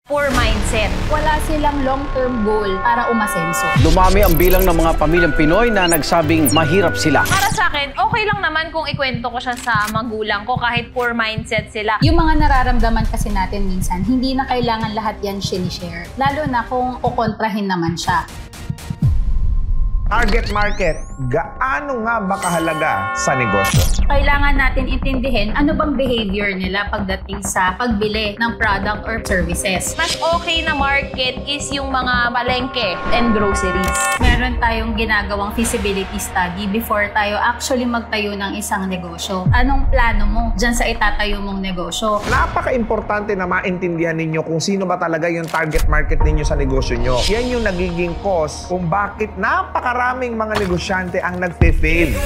poor mindset. Wala silang long-term goal para umasenso. Dumami ang bilang ng mga pamilyang Pinoy na nagsabing mahirap sila. Para sa akin, okay lang naman kung ikwento ko siya sa magulang ko kahit poor mindset sila. Yung mga nararamdaman kasi natin minsan, hindi na kailangan lahat yan sinishare. Lalo na kung kukontrahin naman siya. Target market, gaano nga ba kahalaga sa negosyo? Kailangan natin intindihin ano bang behavior nila pagdating sa pagbili ng product or services. Mas okay na market is yung mga palengke and groceries. Meron tayong ginagawang feasibility study before tayo actually magtayo ng isang negosyo. Anong plano mo dyan sa itatayo mong negosyo? Napaka-importante na maintindihan ninyo kung sino ba talaga yung target market ninyo sa negosyo nyo. Yan yung nagiging cause kung bakit napakaraming mga negosyante ang nagpe-fail.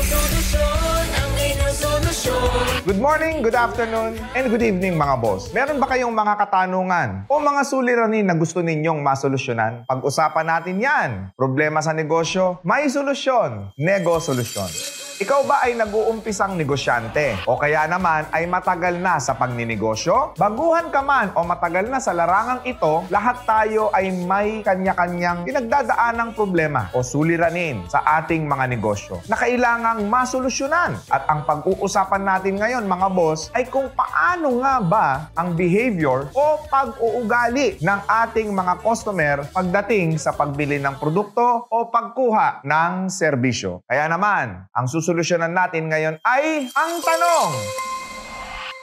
Good morning, good afternoon, and good evening mga boss. Meron ba kayong mga katanungan o mga suliranin na gusto ninyong masolusyonan? Pag-usapan natin yan. Problema sa negosyo, may solusyon. Nego Solusyon. Ikaw ba ay nag-uumpisang negosyante? O kaya naman ay matagal na sa pagninegosyo? Baguhan ka man o matagal na sa larangang ito, lahat tayo ay may kanya-kanyang pinagdadaanang problema o suliranin sa ating mga negosyo na kailangang masolusyonan. At ang pag-uusapan natin ngayon mga boss ay kung paano nga ba ang behavior o pag-uugali ng ating mga customer pagdating sa pagbili ng produkto o pagkuha ng serbisyo. Kaya naman, ang solusyonan natin ngayon ay ang tanong,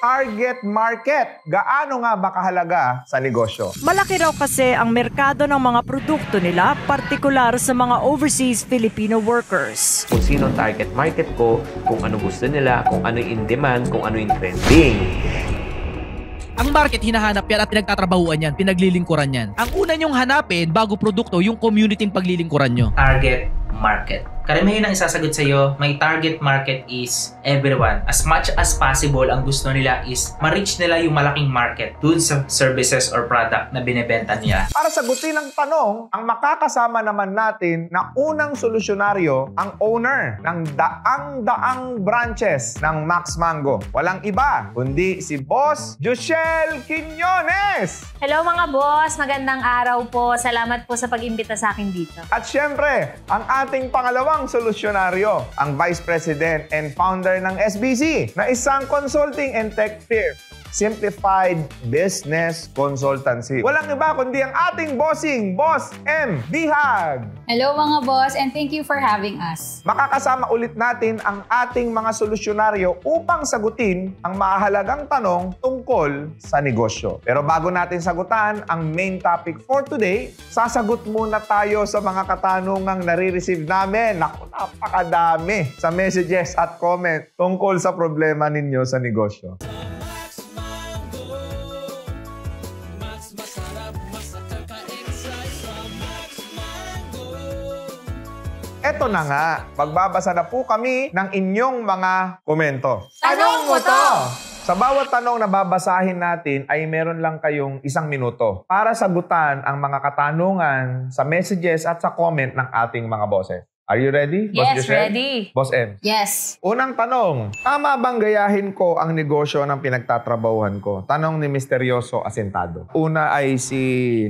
target market, gaano nga ba kahalaga sa negosyo? Malaki raw kasi ang merkado ng mga produkto nila, partikular sa mga overseas Filipino workers. Kung sino ang target market ko, kung ano gusto nila, kung ano in demand, kung ano in trending. Ang market, hinahanap yan at pinagtatrabahuan yan, pinaglilingkuran yan. Ang una nyong hanapin bago produkto, yung community yung paglilingkuran nyo. Target market. Karamihan ang isasagot sa iyo, my target market is everyone. As much as possible, ang gusto nila is ma-reach nila yung malaking market dun sa services or product na binebenta niya. Para sagutin ang tanong, ang makakasama naman natin na unang solusyonaryo, ang owner ng daang-daang branches ng Max Mango. Walang iba, kundi si Boss Joshel Quiñones! Hello mga boss, magandang araw po. Salamat po sa pag-imbita sa akin dito. At syempre, ang ating pangalawang solusyonaryo, ang Vice President and Founder ng SBC, na isang consulting and tech firm, Simplified Business Consultancy. Walang iba kundi ang ating bossing, Boss M. Bihag. Hello mga boss and thank you for having us. Makakasama ulit natin ang ating mga solusyonaryo upang sagutin ang mahalagang tanong tungkol sa negosyo. Pero bago natin sagutan ang main topic for today, sasagot muna tayo sa mga katanungang nare-receive namin. Naku, napakadami sa messages at comment tungkol sa problema ninyo sa negosyo. Eto na nga, magbabasa na po kami ng inyong mga komento. Tanong mo to! Sa bawat tanong na babasahin natin ay meron lang kayong 1 minuto para sagutan ang mga katanungan sa messages at sa comment ng ating mga boses. Are you ready, Boss Yes, Joshel? ready. Boss M? Yes. Unang tanong, tama bang gayahin ko ang negosyo ng pinagtatrabahuhan ko? Tanong ni Misteryoso Asentado. Una ay si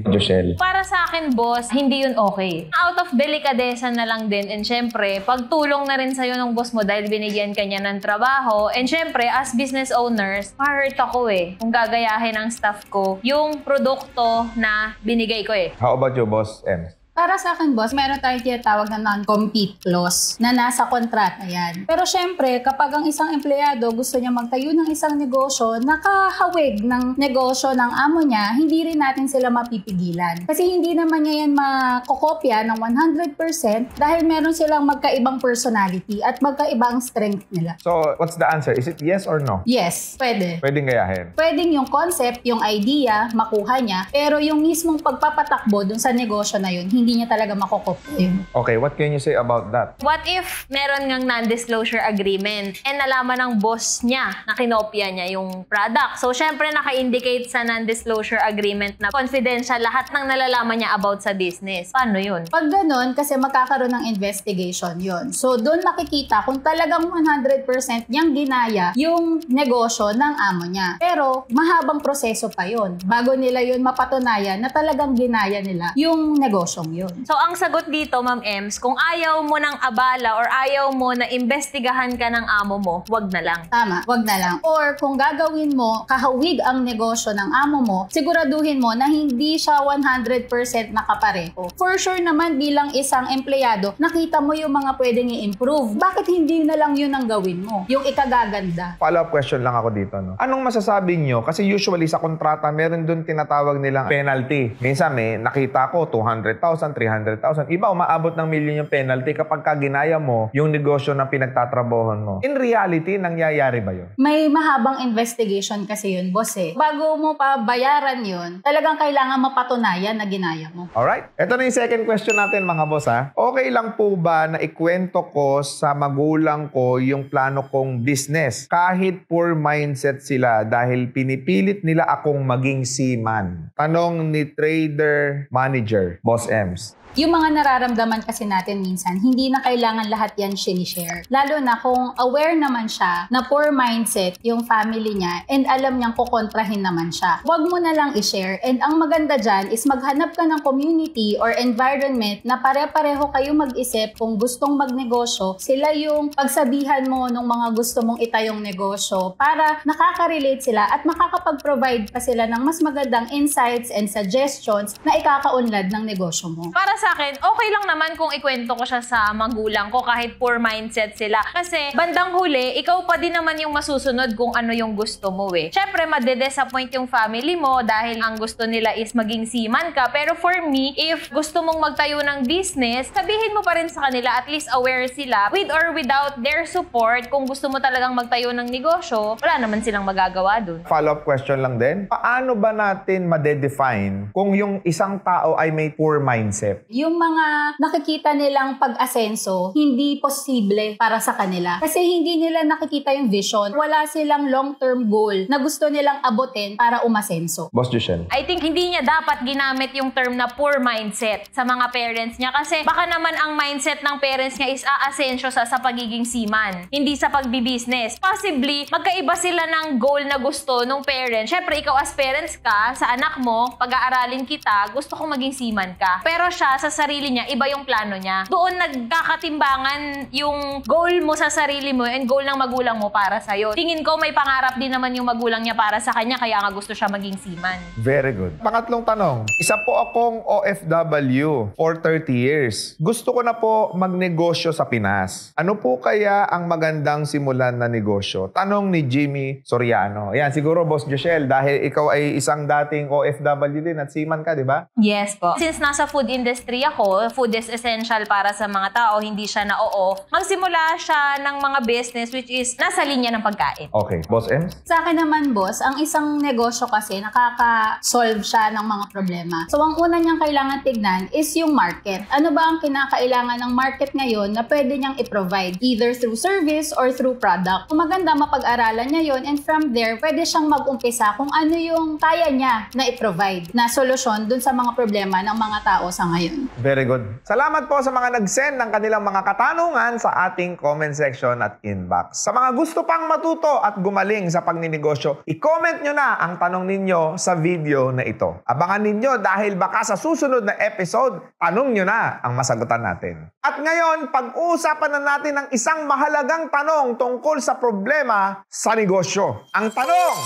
Joshel. Para sa akin, boss, hindi yun okay. Out of delikadesa na lang din. And syempre, pagtulong na rin sa'yo ng boss mo dahil binigyan ka niya ng trabaho. And syempre, as business owners, ma-hurt ako kung gagayahin ng staff ko yung produkto na binigay ko How about you, Boss M? Para sa akin, boss, meron tayong tinatawag na non-compete clause na nasa kontrata yan. Pero syempre, kapag ang isang empleyado gusto niya magtayo ng isang negosyo, nakahawig ng negosyo ng amo niya, hindi rin natin sila mapipigilan. Kasi hindi naman niya yan makokopya ng 100% dahil meron silang magkaibang personality at magkaibang strength nila. So, what's the answer? Is it yes or no? Yes, pwede. Pwedeng gayahin. Pwedeng yung concept, yung idea, makuha niya, pero yung mismong pagpapatakbo dun sa negosyo na yun, hindi hindi niya talaga makokopya yun. Okay, what can you say about that? What if meron ngang non-disclosure agreement and nalaman ng boss niya na kinopya niya yung product? So, syempre, naka-indicate sa non-disclosure agreement na confidential lahat ng nalalaman niya about sa business. Paano yun? Pag ganun, kasi magkakaroon ng investigation yun. So, doon makikita kung talagang 100% niyang ginaya yung negosyo ng amo niya. Pero, mahabang proseso pa yun bago nila yun mapatunayan na talagang ginaya nila yung negosyong yun. So, ang sagot dito, Ma'am Ems, kung ayaw mo ng abala or ayaw mo na imbestigahan ka ng amo mo, wag na lang. Tama, wag na lang. Or kung gagawin mo, kahawig ang negosyo ng amo mo, siguraduhin mo na hindi siya 100% nakapareho. For sure naman bilang isang empleyado, nakita mo yung mga pwedeng i-improve. Bakit hindi na lang yun ang gawin mo? Yung ikagaganda. Follow-up question lang ako dito, no? Anong masasabi nyo? Kasi usually sa kontrata, meron dun tinatawag nilang penalty. Minsan may nakita ko 200,000, 300,000. Iba, umaabot ng milyon yung penalty kapag ginaya mo yung negosyo na pinagtatrabahoan mo. In reality, nangyayari ba yun? May mahabang investigation kasi yun, boss eh. Bago mo pa bayaran yun, talagang kailangan mapatunayan na ginaya mo. Alright? Ito na yung second question natin, mga boss, ha? Okay lang po ba na ikwento ko sa magulang ko yung plano kong business kahit poor mindset sila dahil pinipilit nila akong maging seaman? Tanong ni trader manager, Boss Ems. Yung mga nararamdaman kasi natin minsan, hindi na kailangan lahat yan sinishare. Lalo na kung aware naman siya na poor mindset yung family niya and alam niyang kukontrahin naman siya. Huwag mo na lang i-share. And ang maganda dyan is maghanap ka ng community or environment na pare-pareho kayo mag-isip kung gustong magnegosyo. Sila yung pagsabihan mo ng mga gusto mong itayong negosyo para nakaka-relate sila at makakapag-provide pa sila ng mas magandang insights and suggestions na ikakaunlad ng negosyo mo. Para sa akin, okay lang naman kung ikwento ko siya sa magulang ko kahit poor mindset sila. Kasi bandang huli, ikaw pa din naman yung masusunod kung ano yung gusto mo eh. Syempre, madedisappoint yung family mo dahil ang gusto nila is maging seaman ka. Pero for me, if gusto mong magtayo ng business, sabihin mo pa rin sa kanila, at least aware sila. With or without their support, kung gusto mo talagang magtayo ng negosyo, wala naman silang magagawa dun. Follow-up question lang din. Paano ba natin madedefine kung yung isang tao ay may poor mindset? Yung mga nakikita nilang pag-asenso, hindi posible para sa kanila. Kasi hindi nila nakikita yung vision. Wala silang long-term goal na gusto nilang abutin para umasenso. Boss Jushel. I think hindi niya dapat ginamit yung term na poor mindset sa mga parents niya kasi baka naman ang mindset ng parents niya is aasensyo sa pagiging seaman, hindi sa pagbi-business. Possibly, magkaiba sila ng goal na gusto nung parents. Syempre, ikaw as parents ka, sa anak mo, pag-aaralin kita, gusto kong maging seaman ka. Pero siya, sa sarili niya, iba yung plano niya. Doon nagkakatimbangan yung goal mo sa sarili mo and goal ng magulang mo para sa'yo. Tingin ko may pangarap din naman yung magulang niya para sa kanya, kaya nga gusto siya maging seaman. Very good. Pangatlong tanong. Isa po akong OFW for 30 years. Gusto ko na po magnegosyo sa Pinas. Ano po kaya ang magandang simulan na negosyo? Tanong ni Jimmy Soriano. Ayan, siguro Boss Joshel, dahil ikaw ay isang dating OFW din at seaman ka, di ba? Yes po. Since nasa food industry ako, food is essential para sa mga tao, hindi siya na oo. Magsimula siya ng mga business which is nasa linya ng pagkain. Okay. Boss Ems? Sa akin naman, boss, ang isang negosyo kasi nakaka-solve siya ng mga problema. So, ang una niyang kailangan tignan is yung market. Ano ba ang kinakailangan ng market ngayon na pwede niyang i-provide? Either through service or through product. Kung maganda, mapag-aralan niya yon and from there, pwede siyang mag-umpisa kung ano yung kaya niya na i-provide na solusyon dun sa mga problema ng mga tao sa ngayon. Very good. Salamat po sa mga nag-send ng kanilang mga katanungan sa ating comment section at inbox. Sa mga gusto pang matuto at gumaling sa pagninegosyo, i-comment nyo na ang tanong ninyo sa video na ito. Abangan ninyo dahil baka sa susunod na episode, tanong nyo na ang masagutan natin. At ngayon, pag-uusapan na natin ang isang mahalagang tanong tungkol sa problema sa negosyo. Ang tanong,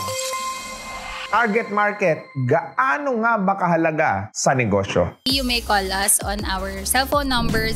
target market, gaano nga ba kahalaga sa negosyo? You may call us on our cellphone number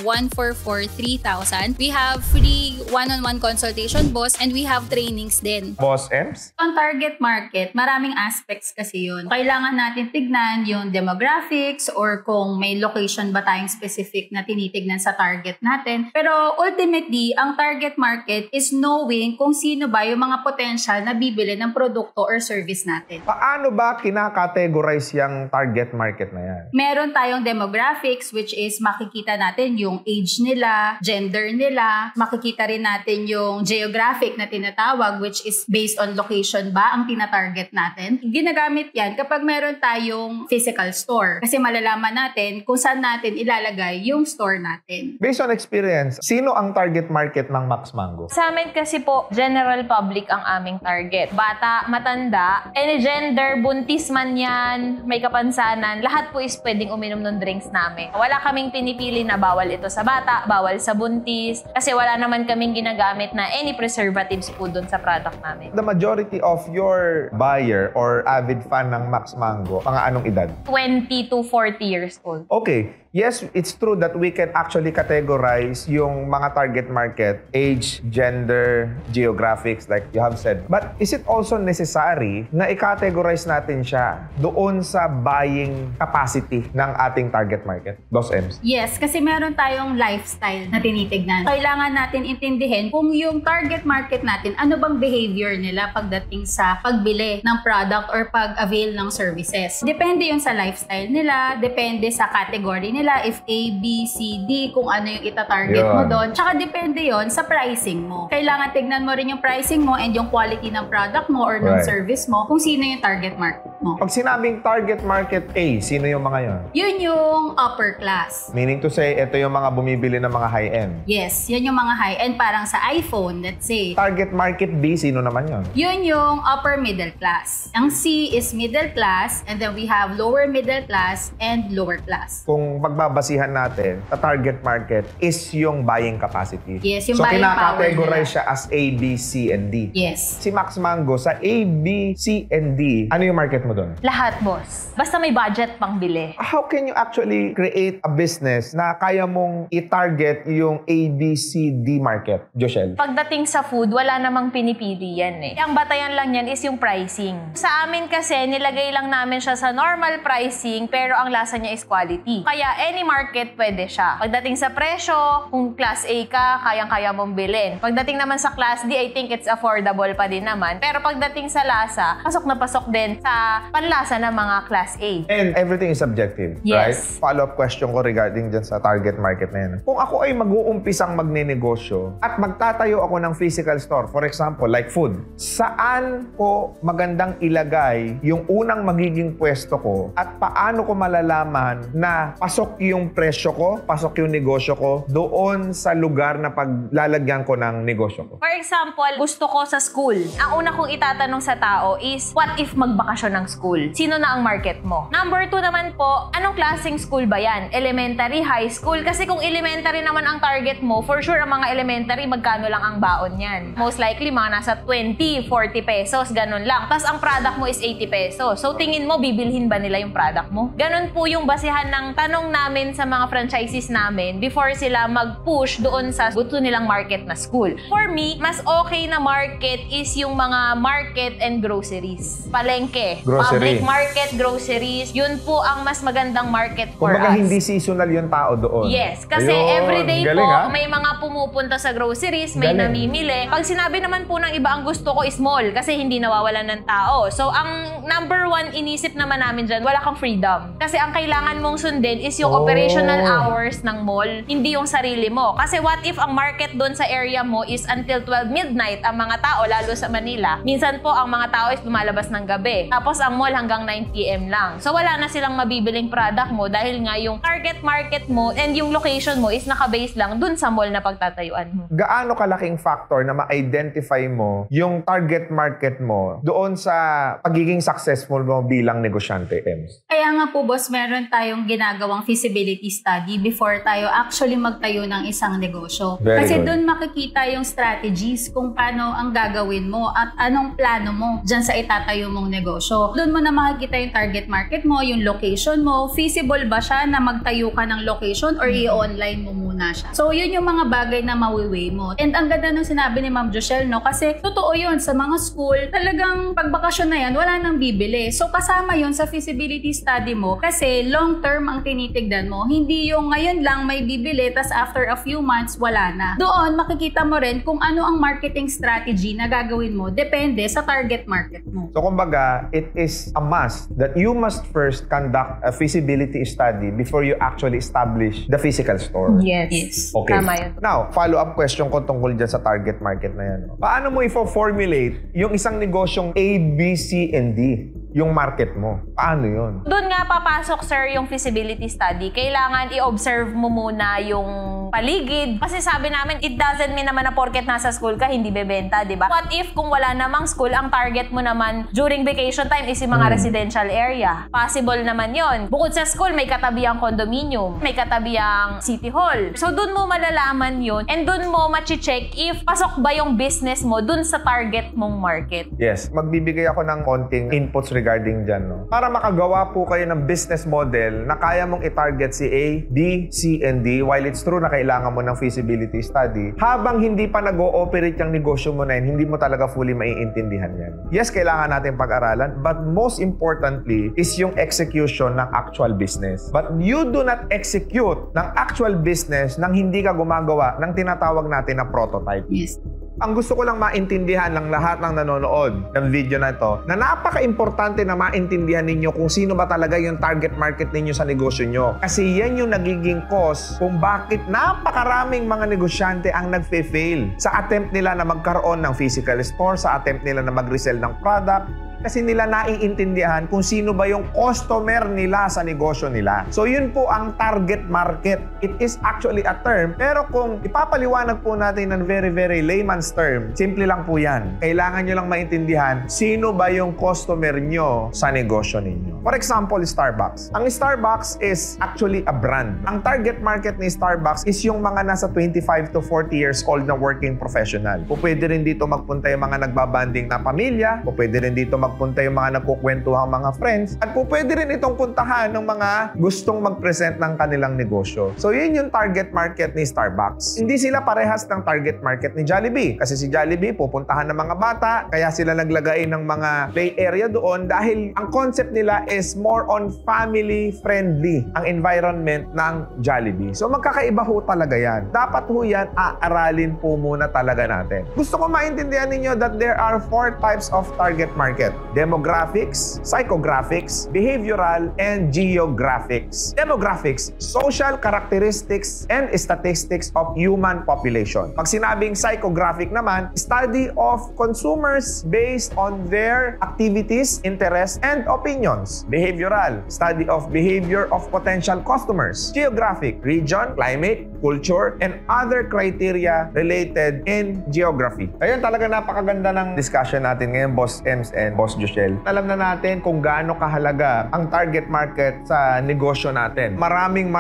0939-144-3000. We have free one-on-one consultation, boss, and we have trainings din. Boss Ems? On target market, maraming aspects kasi yun. Kailangan natin tignan yung demographics or kung may location ba tayong specific na tinitignan sa target natin. Pero ultimately, ang target market is knowing kung sino ba yung mga potential na bibili ng produkto or service natin. Paano ba kinakategorize yung target market na yan? Meron tayong demographics, which is makikita natin yung age nila, gender nila, makikita rin natin yung geographic na tinatawag, which is based on location ba ang tinatarget natin. Ginagamit yan kapag meron tayong physical store kasi malalaman natin kung saan natin ilalagay yung store natin. Based on experience, sino ang target market ng Max Mango? Sa amin kasi po, general public ang aming target. Bata, matanda, any gender, buntis man yan, may kapansanan, lahat po is pwedeng uminom ng drinks namin. Wala kaming pinipili na bawal ito sa bata, bawal sa buntis, kasi wala naman kaming ginagamit na any preservatives po dun sa product namin. The majority of your buyer or avid fan ng Max Mango, mga anong edad? 20 to 40 years old. Okay. Yes, it's true that we can actually categorize yung mga target market, age, gender, geographics, like you have said. But is it also necessary na i-categorize natin siya doon sa buying capacity ng ating target market? Boss Ems? Yes, kasi meron tayong lifestyle na tinitignan. Kailangan natin intindihin kung yung target market natin, ano bang behavior nila pagdating sa pagbili ng product or pag-avail ng services. Depende yun sa lifestyle nila, depende sa category nila, if A, B, C, D, kung ano yung ita-target mo doon. Tsaka depende yon sa pricing mo. Kailangan tignan mo rin yung pricing mo and yung quality ng product mo or ng service mo kung sino yung target market mo. Pag sinabing target market A, sino yung mga yon? Yun yung upper class. Meaning to say, ito yung mga bumibili ng mga high-end. Yes, yun yung mga high-end parang sa iPhone, let's say. Target market B, sino naman yon? Yun yung upper middle class. Ang C is middle class and then we have lower middle class and lower class. Kung pagbabasihan natin, the target market is yung buying capacity. Yes, yung buying power nila. So, kinakategorize siya as A, B, C, and D. Yes. Si Max Mango, sa A, B, C, and D, ano yung market mo doon? Lahat, boss. Basta may budget pang bili. How can you actually create a business na kaya mong i-target yung A, B, C, D market? Joshelle? Pagdating sa food, wala namang pinipili yan eh. Ang batayan lang yan is yung pricing. Sa amin kasi, nilagay lang namin siya sa normal pricing, pero ang lasa niya is quality. Kaya any market pwede siya. Pagdating sa presyo, kung class A ka, kayang-kaya mong bilhin. Pagdating naman sa class D, I think it's affordable pa din naman. Pero pagdating sa lasa, pasok na pasok din sa panlasa ng mga class A. And everything is subjective, yes, right? Follow-up question ko regarding dyan sa target market na yan. Kung ako ay mag-uumpisang magnenegosyo at magtatayo ako ng physical store, for example, like food, saan ko magandang ilagay yung unang magiging pwesto ko at paano ko malalaman na pasok yung presyo ko, pasok yung negosyo ko doon sa lugar na paglalagyan ko ng negosyo ko? For example, gusto ko sa school. Ang una kong itatanong sa tao is, what if magbakasyon ng school? Sino na ang market mo? Number 2 naman po, anong klaseng school ba yan? Elementary, high school? Kasi kung elementary naman ang target mo, for sure ang mga elementary, magkano lang ang baon yan? Most likely, mga nasa 20, 40 pesos, ganun lang. Tapos ang product mo is 80 pesos. So tingin mo, bibilhin ba nila yung product mo? Ganun po yung basihan ng tanong namin sa mga franchises namin before sila mag-push doon sa gusto nilang market na school. For me, mas okay na market is yung mga market and groceries. Palengke. Grocery. Public market, groceries. Yun po ang mas magandang market for Kumbaga, us. hindi seasonal yung tao doon. Yes, kasi everyday po, may mga pumupunta sa groceries, may namimili. Pag sinabi naman po ng iba, ang gusto ko is mall kasi hindi nawawalan ng tao. So, ang number 1 inisip naman namin dyan, wala kang freedom. Kasi ang kailangan mong sundin is yung operational hours ng mall, hindi yung sarili mo. Kasi what if ang market doon sa area mo is until 12 midnight ang mga tao, lalo sa Manila. Minsan po, ang mga tao is lumalabas ng gabi. Tapos, ang mall hanggang 9 p.m. lang. So, wala na silang mabibiling product mo dahil nga yung target market mo and yung location mo is nakabase lang dun sa mall na pagtatayuan mo. Gaano kalaking factor na ma-identify mo yung target market mo doon sa pagiging successful mo bilang negosyante, Ems? Kaya nga po, boss, meron tayong ginagawang feasibility study before tayo actually magtayo ng isang negosyo. Kasi doon makikita yung strategies kung paano ang gagawin mo at anong plano mo dyan sa itatayo mong negosyo. Doon mo na makikita yung target market mo, yung location mo, feasible ba siya na magtayo ka ng location or i-online mo muna siya. So, yun yung mga bagay na mawiweigh mo. And ang ganda nung sinabi ni Ma'am Joshelle, no? Kasi totoo yun, sa mga school, talagang pagbakasyon na yan, wala nang bibili. So, kasama yun sa feasibility study study mo kasi long term ang tinitignan mo. Hindi yung ngayon lang may bibili tas after a few months wala na. Doon makikita mo rin kung ano ang marketing strategy na gagawin mo depende sa target market mo. So kumbaga, it is a must that you must first conduct a feasibility study before you actually establish the physical store. Yes. Okay. Tama yun. Now, follow-up question ko tungkol dyan sa target market na yan. Paano mo i-formulate yung isang negosyong A, B, C, and D? Yung market mo. Paano yun? Doon nga papasok, sir, yung feasibility study. Kailangan i-observe mo muna yung paligid. Kasi sabi namin, it doesn't mean naman na porket nasa school ka, hindi bebenta, di ba? What if kung wala namang school, ang target mo naman during vacation time is yung mga residential area? Possible naman yon. Bukod sa school, may katabi ang condominium, may katabi ang city hall. So doon mo malalaman yun and doon mo machi-check if pasok ba yung business mo doon sa target mong market. Yes. Magbibigay ako ng konting inputs regarding dyan. No? Para makagawa po kayo ng business model na kaya mong i-target si A, B, C, and D, while it's true na kailangan mo ng feasibility study, habang hindi pa nag-ooperate yung negosyo mo na yun, hindi mo talaga fully maiintindihan yan. Yes, kailangan natin pag-aralan, but most importantly is yung execution ng actual business. But you do not execute ng actual business nang hindi ka gumagawa ng tinatawag natin na prototype. Yes. Ang gusto ko lang maintindihan ng lahat ng nanonood ng video na ito, na napaka-importante na maintindihan ninyo kung sino ba talaga yung target market ninyo sa negosyo nyo. Kasi yan yung nagiging cause kung bakit napakaraming mga negosyante ang nagfe-fail sa attempt nila na magkaroon ng physical store, sa attempt nila na mag-resell ng product, kasi nila naiintindihan kung sino ba yung customer nila sa negosyo nila. So yun po ang target market. It is actually a term, pero kung ipapaliwanag po natin ng very, very layman's term, simple lang po yan. Kailangan nyo lang maintindihan sino ba yung customer nyo sa negosyo ninyo. For example, Starbucks. Ang Starbucks is actually a brand. Ang target market ni Starbucks is yung mga nasa 25 to 40 years old na working professional. O pwede rin dito magpunta yung mga nagbabanding na pamilya, o pwede rin dito magpunta yung mga nagkukwentuhang mga friends, at po pwede rin itong puntahan ng mga gustong mag-present ng kanilang negosyo. So yun yung target market ni Starbucks. Hindi sila parehas ng target market ni Jollibee. Kasi si Jollibee pupuntahan ng mga bata, kaya sila naglagay ng mga play area doon dahil ang concept nila is more on family-friendly ang environment ng Jollibee. So magkakaiba ho talaga yan. Dapat ho yan aaralin po muna talaga natin. Gusto ko maintindihan ninyo that there are 4 types of target market. Demographics, psychographics, behavioral, and geographics. Demographics, social characteristics and statistics of human population. Pag sinabing psychographic naman, study of consumers based on their activities, interests, and opinions. Behavioral, study of behavior of potential customers. Geographic, region, climate, culture, and other criteria related in geography. Ayun, talaga napakaganda ng discussion natin ngayon, Boss Ems and Boss Joshel. Alam na natin kung gaano kahalaga ang target market sa negosyo natin. Maraming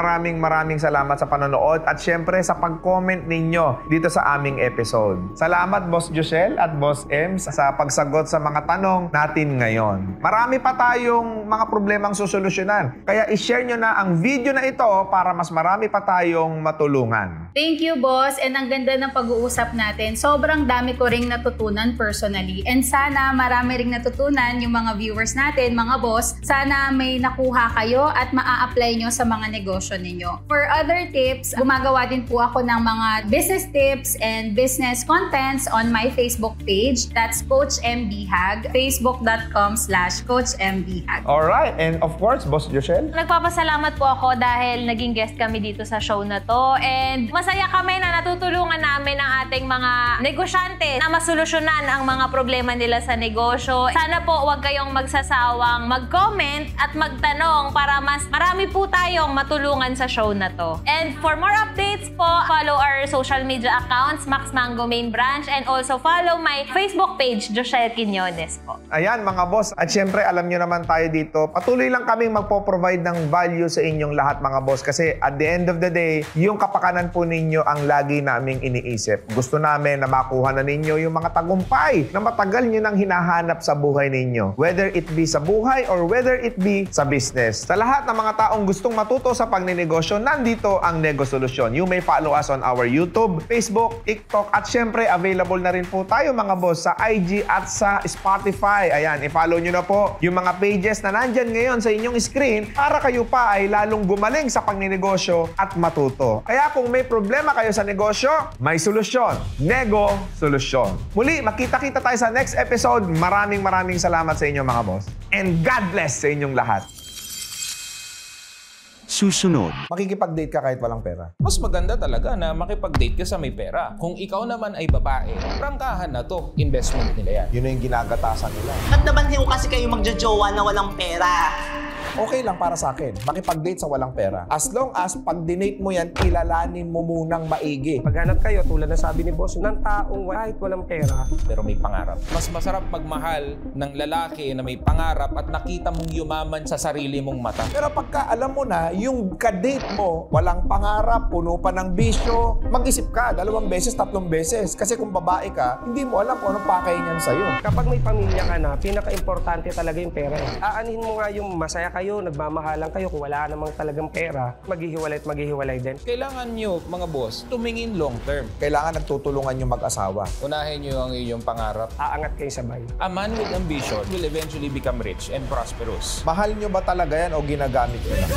salamat sa panonood at syempre sa pag-comment ninyo dito sa aming episode. Salamat, Boss Joshel at Boss Ems, sa pagsagot sa mga tanong natin ngayon. Marami pa tayong mga problemang susolusyonan. Kaya i-share nyo na ang video na ito para mas marami pa tayong matulungan. Thank you, boss. And ang ganda ng pag-uusap natin. Sobrang dami ko ring natutunan personally. And sana marami ring natutunan yung mga viewers natin, mga boss. Sana may nakuha kayo at maa-apply nyo sa mga negosyo ninyo. For other tips, gumagawa din po ako ng mga business tips and business contents on my Facebook page. That's Coach MBHag, facebook.com/CoachMBHag. Alright, and of course, Boss Joshel? Nagpapasalamat po ako dahil naging guest kami dito sa show na to. And masaya kami na natutulungan namin ang ating mga negosyante na masolusyonan ang mga problema nila sa negosyo. Sana po huwag kayong magsasawang mag-comment at magtanong para mas marami po tayong matulungan sa show na to. And for more updates po, follow our social media accounts, Max Mango Main Branch, and also follow my Facebook page, Joshel Quiñones po. Ayan mga boss, at syempre alam nyo naman tayo dito, patuloy lang kaming magpo-provide ng value sa inyong lahat mga boss kasi at the end of the day, yung kapakanan po ninyo ang lagi naming iniisip. Gusto namin na makuha na ninyo yung mga tagumpay na matagal nyo nang hinahanap sa buhay ninyo. Whether it be sa buhay or whether it be sa business. Sa lahat ng mga taong gustong matuto sa pagninegosyo, nandito ang Nego Solusyon. You may follow us on our YouTube, Facebook, TikTok, at syempre available na rin po tayo mga boss sa IG at sa Spotify. Ayan, i-follow nyo na po yung mga pages na nandyan ngayon sa inyong screen para kayo pa ay lalong gumaling sa pagninegosyo at matuto. Kaya kung may problema kayo sa negosyo, may solusyon. Nego Solusyon. Muli, makita-kita tayo sa next episode. Maraming salamat sa inyo mga boss. And God bless sa inyong lahat. Susunod. Makikipag-date ka kahit walang pera. Mas maganda talaga na makipag-date ka sa may pera. Kung ikaw naman ay babae, prangkahan na to. Investment nila yan. Yun na yung ginagatasan nila. Ba't naman kasi kayo magjojowa na walang pera? Okay lang para sa akin, makipag-date sa walang pera. As long as pag dinate mo yan, kilalanin mo munang maigi. Paghanap kayo, tulad na sabi ni boss, ng taong kahit walang pera, pero may pangarap. Mas masarap magmahal ng lalaki na may pangarap at nakita mong yumaman sa sarili mong mata. Pero pagka alam mo na, yung kadate mo, walang pangarap, puno pa ng bisyo, mag-isip ka 2 beses, 3 beses. Kasi kung babae ka, hindi mo alam kung anong pakay niyan sa'yo. Kapag may pamilya ka na, pinaka-importante talaga yung pera. Aanin mo nga yung masaya kayo, nagmamahalan kayo, kung wala namang talagang pera, maghihiwalay din. Kailangan nyo, mga boss, tumingin long term. Kailangan nagtutulungan yung mag-asawa. Unahin nyo ang iyong pangarap. Aangat kayo sabay. A man with ambition will eventually become rich and prosperous. Mahal nyo ba talaga yan o ginagamit nyo lang?